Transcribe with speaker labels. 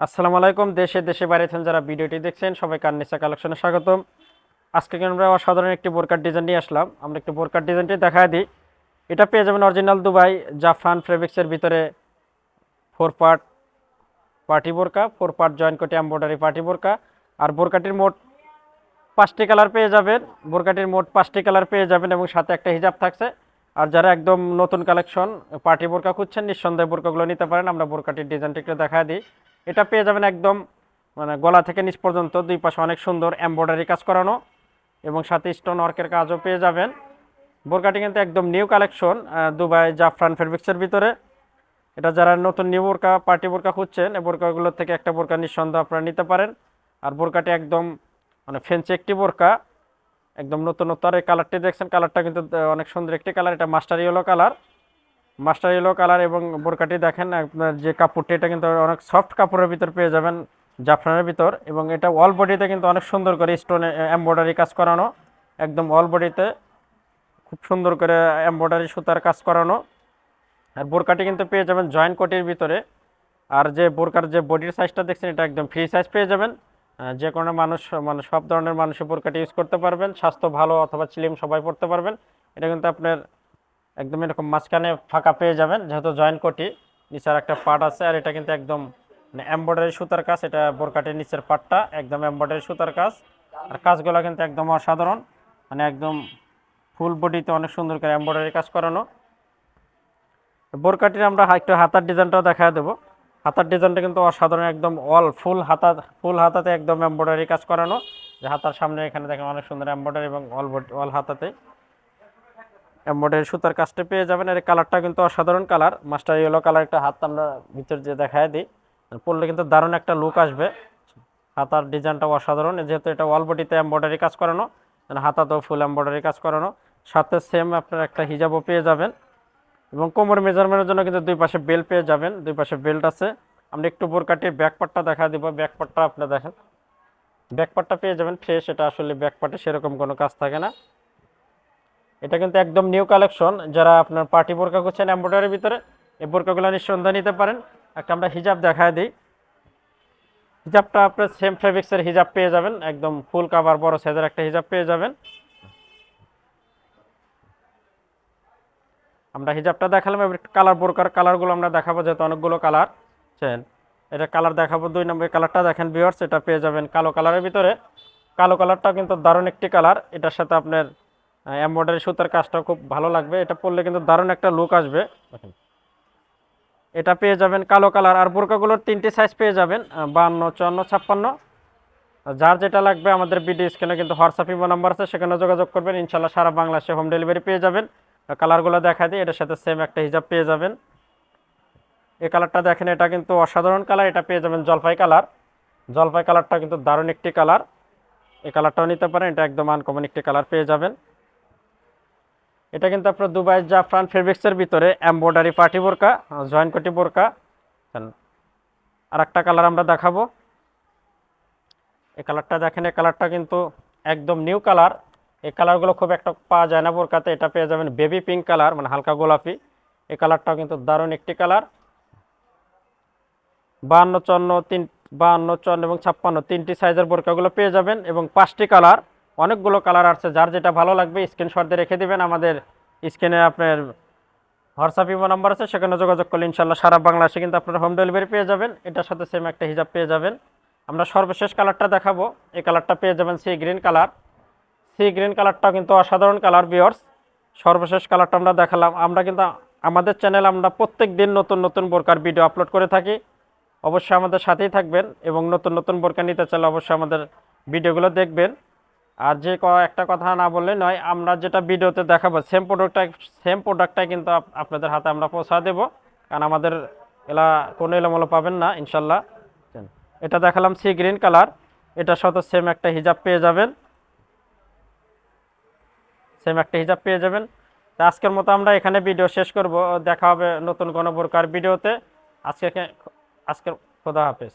Speaker 1: আসসালামু আলাইকুম। দেশে দেশে বাইরে থেকে যারা ভিডিওটি দেখছেন সবাইকে আননিসা কালেকশনে স্বাগতম। আজকে আমরা অসাধারণ একটি বোরকার ডিজাইন নিয়ে আসলাম। আমরা একটি বোরকার ডিজাইনটি দেখায় দিই। এটা পেয়ে যাবেন অরিজিনাল দুবাই জাফরান ফেব্রিক্সের ভিতরে 4 পার্ট পার্টি বোরকা, 4 পার্ট জয়েন্ট কোটি এমব্রয়ডারি পার্টি বোরকা। আর বোরকাটির মোট 5টি কালার পেয়ে যাবেন। বোরকাটির মোট 5টি কালার পেয়ে যাবেন এবং সাথে একটা হিজাব থাকছে। আর যারা একদম নতুন কালেকশন পার্টি বোরকা খুঁজছেন নিঃসন্দেহে বোরকাগুলো নিতে পারেন। আমরা বোরকাটির ডিজাইনটি একটু দেখায় দিই। এটা পেয়ে যাবেন একদম মানে গলা থেকে নিচ পর্যন্ত দুই পাশে অনেক সুন্দর এমব্রয়ডারি কাজ করানো এবং সাথে স্টোন ওয়ার্কের কাজও পেয়ে যাবেন। বোরকাটি কিন্তু একদম নিউ কালেকশন দুবাই জাফরান ফেব্রিক্সের ভিতরে। এটা যারা নতুন নিউ বোরকা পার্টি বোরকা খুঁজছেন এই বোরকাগুলোর থেকে একটা বোরকা নিঃসন্দেহে আপনারা নিতে পারেন। আর বোরকাটি একদম মানে ফেন্সি একটি বোরকা, একদম নতুনত্ব। আর এই কালারটি দেখছেন, কালারটা কিন্তু অনেক সুন্দর একটি কালার। এটা master yellow colour, master yellow colour. এবং বোরকাটি দেখেন আপনার যে কাপড়টি, এটা কিন্তু অনেক সফট কাপড়ের ভিতর পেয়ে যাবেন জাফরানের ভিতর। এবং এটা অল বডিতে কিন্তু অনেক সুন্দর করে স্টোন এমব্রয়ডারি কাজ করানো, একদম অল বডিতে খুব সুন্দর করে এমব্রয়ডারি সুতার কাজ করানো। আর বোরকাটি কিন্তু পেয়ে যাবেন জয়েন্ট কোটির ভিতরে। আর যে বোরকার যে বডির সাইজটা দেখছেন এটা একদম ফ্রি সাইজ পেয়ে যাবেন। যে কোনো মানুষ মানে সব ধরনের মানুষই বোরকাটি ইউজ করতে পারবেন, স্বাস্থ্য ভালো অথবা স্লিম সবাই পড়তে পারবেন। এটা কিন্তু আপনার একদম এরকম মাঝখানে ফাঁকা পেয়ে যাবেন যেহেতু জয়েন্ট কোটি, নিচের একটা পার্ট আছে। আর এটা কিন্তু একদম মানে এমব্রয়ডারি সুতার কাজ। এটা বোরকাটির নিচের পার্টটা একদম এমব্রয়ডারি সুতার কাজ। আর কাজগুলো কিন্তু একদম অসাধারণ, মানে একদম ফুল বডিতে অনেক সুন্দর করে এমব্রয়ডারি কাজ করানো। বোরকাটির আমরা একটু হাতার ডিজাইনটাও দেখা দেবো। হাতার ডিজাইনটা কিন্তু অসাধারণ, একদম অল ফুল হাতাতে একদম এমব্রয়ডারি কাজ করানো। যে হাতার সামনে এখানে দেখেন অনেক সুন্দর এমব্রয়ডারি এবং অল হাতাতে এমব্রয়ডারি সুতার কাজটা পেয়ে যাবেন। আর এই কালারটা কিন্তু অসাধারণ কালার, মাস্টার ইয়েলো কালার। একটা হাত আমরা ভিতর যে দেখায় দিই, পরলে কিন্তু দারুণ একটা লুক আসবে। হাতার ডিজাইনটাও অসাধারণ, যেহেতু এটা অল বডিতে এমব্রয়ডারি কাজ করানো, হাতাতেও ফুল এমব্রয়ডারি কাজ করানো। সাথে সেম আপনার একটা হিজাবও পেয়ে যাবেন। এবং কোমর মেজারমেন্টের জন্য কিন্তু দুই পাশে বেল্ট পেয়ে যাবেন, দুই পাশে বেল্ট আছে। আমরা একটু বোরকাটির ব্যাক পার্টটা দেখা দিব। ব্যাক পার্টটা আপনি দেখেন, ব্যাক পার্টটা পেয়ে যাবেন ফ্রেশ। এটা আসলে ব্যাক পার্টে সেরকম কোনো কাজ থাকে না। এটা কিন্তু একদম নিউ কালেকশন। যারা আপনার পার্টি বোরকা করছেন এমব্রয়ডারির ভিতরে, এই বোরকাগুলো নিঃসন্দেহে নিতে পারেন। একটা আমরা হিজাব দেখায় দিই। হিজাবটা আপনার সেম ফেব্রিক্সের হিজাব পেয়ে যাবেন, একদম ফুল কাভার বড় সাইজের একটা হিজাব পেয়ে যাবেন। আমরা হিজাবটা দেখালাম, এবার কালার বোরকার কালারগুলো আমরা দেখাবো, যেহেতু অনেকগুলো কালার চেন। এটা কালার দেখাবো। 2 নম্বর কালারটা দেখেন ভিউয়ার্স, এটা পেয়ে যাবেন কালো কালারের ভিতরে। কালো কালারটা কিন্তু দারুণ একটি কালার। এটার সাথে আপনার এমব্রয়ডারি সুতার কাজটা খুব ভালো লাগবে। এটা পরলে কিন্তু দারুণ একটা লুক আসবে। দেখেন এটা পেয়ে যাবেন কালো কালার। আর বোরকাগুলোর 3টি সাইজ পেয়ে যাবেন, 52, 54, 56। যার যেটা লাগবে আমাদের ভিডিও স্ক্রিনে কিন্তু হোয়াটসঅ্যাপ ইমো নাম্বার আছে, সেখানে যোগাযোগ করবেন। ইনশাল্লাহ সারা বাংলাদেশে হোম ডেলিভারি পেয়ে যাবেন। কালারগুলো দেখা দিই। এটার সাথে সেম একটা হিজাব পেয়ে যাবেন। এই কালারটা দেখেন, এটা কিন্তু অসাধারণ কালার। এটা পেয়ে যাবেন জলপাই কালার। জলপাই কালারটা কিন্তু দারুণ একটি কালার, এই কালারটাও নিতে পারেন। এটা একদম আনকমন একটি কালার পেয়ে যাবেন। এটা কিন্তু আপনার দুবাই জাফরান ফেব্রিক্সের ভিতরে এমব্রয়ডারি পার্টি বোরকা, জয়েন্ট কোটি বোরকা। আর একটা কালার আমরা দেখাবো। এই কালারটা দেখেন, এই কালারটা কিন্তু একদম নিউ কালার। এই কালারগুলো খুব একটা পাওয়া যায় না বোরকাতে। এটা পেয়ে যাবেন বেবি পিঙ্ক কালার, মানে হালকা গোলাপি। এই কালারটাও কিন্তু দারুণ একটি কালার। 52, 54 এবং 56 3টি সাইজের বোরকাগুলো পেয়ে যাবেন এবং 5টি কালার। অনেকগুলো কালার আছে, যার যেটা ভালো লাগবে স্ক্রিনশট দিয়ে রেখে দিবেন। আমাদের স্ক্রিনে আপনার হোয়াটসঅ্যাপ ইমো নাম্বার আছে, সেখানে যোগাযোগ করলে ইনশাল্লাহ সারা বাংলাদেশে কিন্তু আপনারা হোম ডেলিভারি পেয়ে যাবেন। এটার সাথে সেম একটা হিজাব পেয়ে যাবেন। আমরা সর্বশেষ কালারটা দেখাবো। এই কালারটা পেয়ে যাবেন sea green colour. Sea green কালারটা কিন্তু অসাধারণ কালার ভিউয়ার্স। সর্বশেষ কালারটা আমরা দেখালাম। আমরা কিন্তু আমাদের চ্যানেলে আমরা প্রত্যেক দিন নতুন নতুন বোরকার ভিডিও আপলোড করে থাকি। অবশ্যই আমাদের সাথেই থাকবেন এবং নতুন নতুন বোরকা নিতে চাইলে অবশ্যই আমাদের ভিডিওগুলো দেখবেন। আর যে একটা কথা না বললে নয়, আমরা যেটা ভিডিওতে দেখাবো সেম প্রোডাক্টটাই কিন্তু আপনাদের হাতে আমরা পৌঁছা দেবো। কারণ আমাদের কোনো এলোমেলো পাবেন না ইনশাল্লাহ। এটা দেখালাম সি গ্রিন কালার। এটার সাথে সেম একটা হিজাব পেয়ে যাবেন, সেম একটা হিজাব পেয়ে যাবেন। তো আজকের মতো আমরা এখানে ভিডিও শেষ করব। দেখা হবে নতুন কোনো বোরকার ভিডিওতে। আজকে আজকে খোদা হাফেজ।